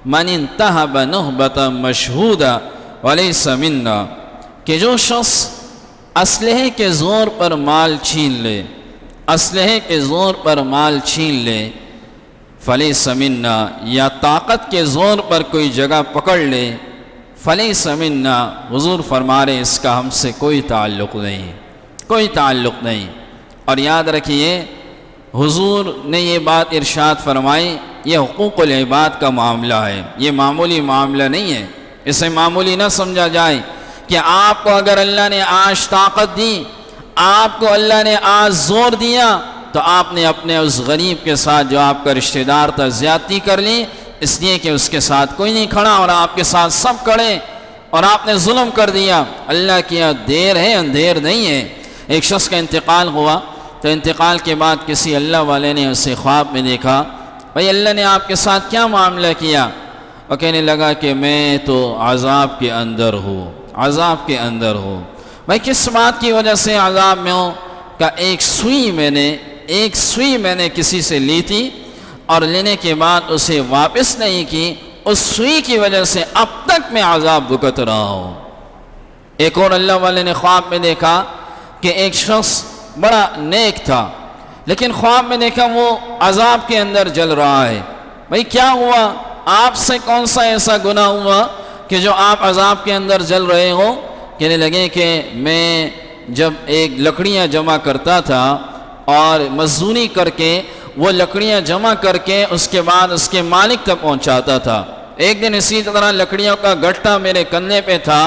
من انتہب نہبۃ مشہودہ ولیس منا، کہ جو شخص اسلحے کے زور پر مال چھین لے، اسلحے کے زور پر مال چھین لے، فلیس منا، یا طاقت کے زور پر کوئی جگہ پکڑ لے، فلیس منا، حضور فرما رہے اس کا ہم سے کوئی تعلق نہیں، کوئی تعلق نہیں۔ اور یاد رکھیے حضور نے یہ بات ارشاد فرمائی، یہ حقوق العباد کا معاملہ ہے، یہ معمولی معاملہ نہیں ہے، اسے معمولی نہ سمجھا جائے کہ آپ کو اگر اللہ نے آج طاقت دی، آپ کو اللہ نے آج زور دیا، تو آپ نے اپنے اس غریب کے ساتھ جو آپ کا رشتہ دار تھا زیادتی کر لی، اس لیے کہ اس کے ساتھ کوئی نہیں کھڑا اور آپ کے ساتھ سب کھڑے، اور آپ نے ظلم کر دیا۔ اللہ کیا دیر ہے اندھیر نہیں ہے۔ ایک شخص کا انتقال ہوا تو انتقال کے بعد کسی اللہ والے نے اسے خواب میں دیکھا، بھئی اللہ نے آپ کے ساتھ کیا معاملہ کیا؟ وہ کہنے لگا کہ میں تو عذاب کے اندر ہوں، عذاب کے اندر ہوں۔ بھئی کس بات کی وجہ سے عذاب میں ہوں؟ کہ ایک سوئی میں نے کسی سے لی تھی اور لینے کے بعد اسے واپس نہیں کی، اس سوئی کی وجہ سے اب تک میں عذاب بھگت رہا ہوں۔ ایک اور اللہ والے نے خواب میں دیکھا کہ ایک شخص بڑا نیک تھا، لیکن خواب میں دیکھا وہ عذاب کے اندر جل رہا ہے۔ بھئی کیا ہوا؟ آپ سے کون سا ایسا گناہ ہوا کہ جو آپ عذاب کے اندر جل رہے ہو؟ کہنے لگے کہ میں جب ایک لکڑیاں جمع کرتا تھا اور مزدوری کر کے وہ لکڑیاں جمع کر کے اس کے بعد اس کے مالک تک پہنچاتا تھا، ایک دن اسی طرح لکڑیوں کا گٹھا میرے کندھے پہ تھا،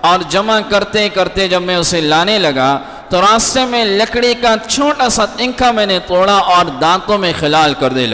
اور جمع کرتے کرتے جب میں اسے لانے لگا تو راستے میں لکڑی کا چھوٹا سا تنکا میں نے توڑا اور دانتوں میں خلال کرنے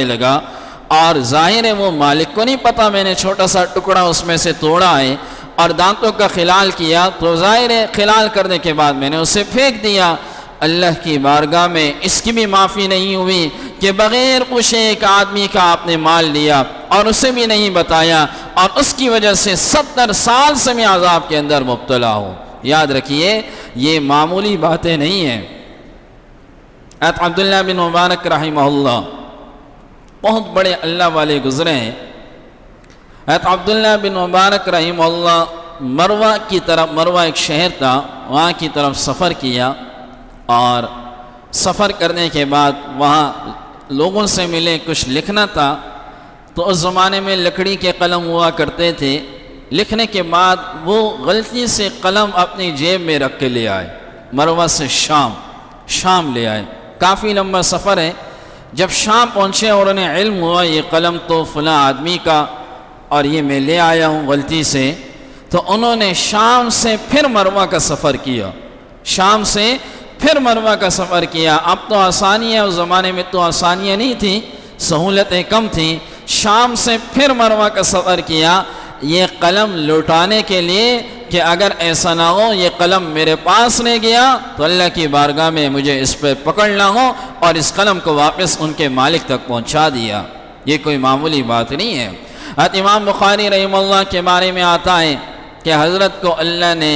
لگا، اور ظاہر ہے وہ مالک کو نہیں پتا میں نے چھوٹا سا ٹکڑا اس میں سے توڑا ہے اور دانتوں کا خلال کیا، تو ظاہر ہے خلال کرنے کے بعد میں نے اسے پھینک دیا۔ اللہ کی بارگاہ میں اس کی بھی معافی نہیں ہوئی کہ بغیر پوچھے ایک آدمی کا آپ نے مال لیا اور اسے بھی نہیں بتایا، اور اس کی وجہ سے 70 سال سے میں عذاب کے اندر مبتلا ہوں۔ یاد رکھیے یہ معمولی باتیں نہیں ہیں۔ حضرت عبداللہ بن مبارک رحمہ اللہ بہت بڑے اللہ والے گزرے ہیں۔ حضرت عبداللہ بن مبارک رحمہ اللہ مروہ ایک شہر تھا، وہاں کی طرف سفر کیا، اور سفر کرنے کے بعد وہاں لوگوں سے ملے، کچھ لکھنا تھا، تو اس زمانے میں لکڑی کے قلم ہوا کرتے تھے۔ لکھنے کے بعد وہ غلطی سے قلم اپنی جیب میں رکھ کے لے آئے، مروہ سے شام لے آئے، کافی لمبا سفر ہے۔ جب شام پہنچے اور انہیں علم ہوا یہ قلم تو فلاں آدمی کا اور یہ میں لے آیا ہوں غلطی سے، تو انہوں نے شام سے پھر مروہ کا سفر کیا۔ اب تو آسانیاں، اس زمانے میں تو آسانیاں نہیں تھیں، سہولتیں کم تھیں۔ شام سے پھر مروہ کا سفر کیا، یہ قلم لوٹانے کے لیے کہ اگر ایسا نہ ہو یہ قلم میرے پاس رہ گیا تو اللہ کی بارگاہ میں مجھے اس پہ پکڑنا ہو، اور اس قلم کو واپس ان کے مالک تک پہنچا دیا۔ یہ کوئی معمولی بات نہیں ہے۔ حضرت امام بخاری رحمہ اللہ کے بارے میں آتا ہے کہ حضرت کو اللہ نے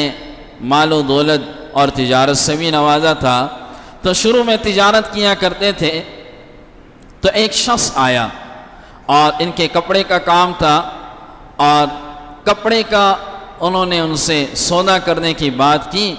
مال و دولت اور تجارت سے بھی نوازا تھا، تو شروع میں تجارت کیا کرتے تھے، تو ایک شخص آیا اور ان کے کپڑے کا کام تھا، اور کپڑے کا انہوں نے ان سے سودا کرنے کی بات کی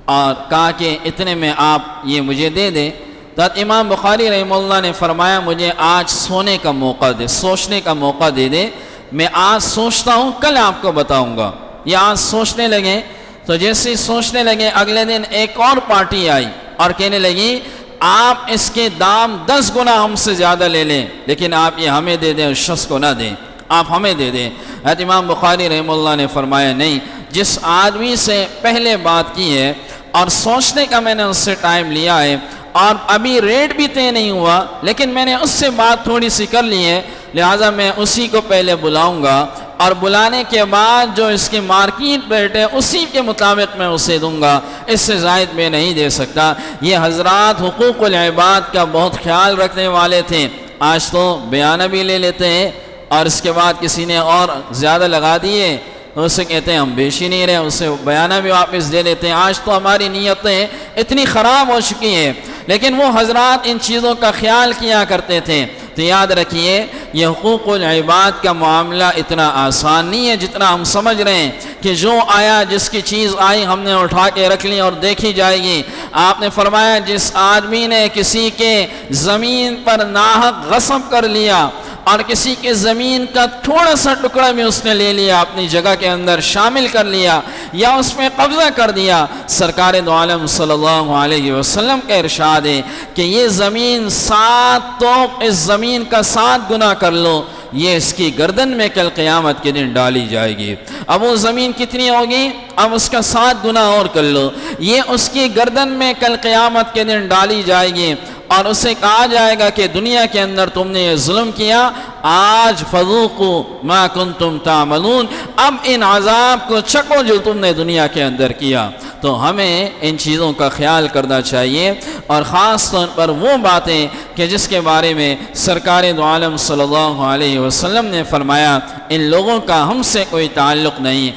اور کہا کہ اتنے میں آپ یہ مجھے دے دیں۔ تو امام بخاری رحمہ اللہ نے فرمایا مجھے آج سوچنے کا موقع دے دے، میں آج سوچتا ہوں کل آپ کو بتاؤں گا۔ یہ آج سوچنے لگے، تو جیسے سوچنے لگے اگلے دن ایک اور پارٹی آئی اور کہنے لگی آپ اس کے دام 10 گنا ہم سے زیادہ لے لیں، لیکن آپ یہ ہمیں دے دیں، اس شخص کو نہ دیں، آپ ہمیں دے دیں۔ حضرت امام بخاری رحمہ اللہ نے فرمایا نہیں، جس آدمی سے پہلے بات کی ہے اور سوچنے کا میں نے اس سے ٹائم لیا ہے اور ابھی ریٹ بھی طے نہیں ہوا، لیکن میں نے اس سے بات تھوڑی سی کر لی ہے، لہٰذا میں اسی کو پہلے بلاؤں گا، اور بلانے کے بعد جو اس کی مارکیٹ ریٹ ہے اسی کے مطابق میں اسے دوں گا، اس سے زائد میں نہیں دے سکتا۔ یہ حضرات حقوق العباد کا بہت خیال رکھنے والے تھے۔ آج تو بیانہ بھی لے لیتے ہیں اور اس کے بعد کسی نے اور زیادہ لگا دیے تو اسے کہتے ہیں ہم بیچ ہی نہیں رہے، اسے بیانہ بھی واپس دے لیتے ہیں۔ آج تو ہماری نیتیں اتنی خراب ہو چکی ہیں، لیکن وہ حضرات ان چیزوں کا خیال کیا کرتے تھے۔ تو یاد رکھیے یہ حقوق العباد کا معاملہ اتنا آسان نہیں ہے جتنا ہم سمجھ رہے ہیں کہ جو آیا، جس کی چیز آئی ہم نے اٹھا کے رکھ لی اور دیکھی جائے گی۔ آپ نے فرمایا جس آدمی نے کسی کے زمین پر ناحق غصب کر لیا اور کسی کے زمین کا تھوڑا سا ٹکڑا بھی اس نے لے لیا، اپنی جگہ کے اندر شامل کر لیا یا اس میں قبضہ کر دیا، سرکار دو عالم صلی اللہ علیہ وسلم کا ارشاد ہے کہ یہ زمین 7 طوق اس زمین کا 7 گنا کر لو، یہ اس کی گردن میں کل قیامت کے دن ڈالی جائے گی۔ اب وہ زمین کتنی ہوگی؟ اب اس کا 7 گنا اور کر لو، یہ اس کی گردن میں کل قیامت کے دن ڈالی جائے گی اور اسے کہا جائے گا کہ دنیا کے اندر تم نے یہ ظلم کیا، آج فذوقوا ما کنتم تعملون، اب ان عذاب کو چکو جو تم نے دنیا کے اندر کیا۔ تو ہمیں ان چیزوں کا خیال کرنا چاہیے، اور خاص طور پر وہ باتیں کہ جس کے بارے میں سرکار دو عالم صلی اللہ علیہ وسلم نے فرمایا ان لوگوں کا ہم سے کوئی تعلق نہیں۔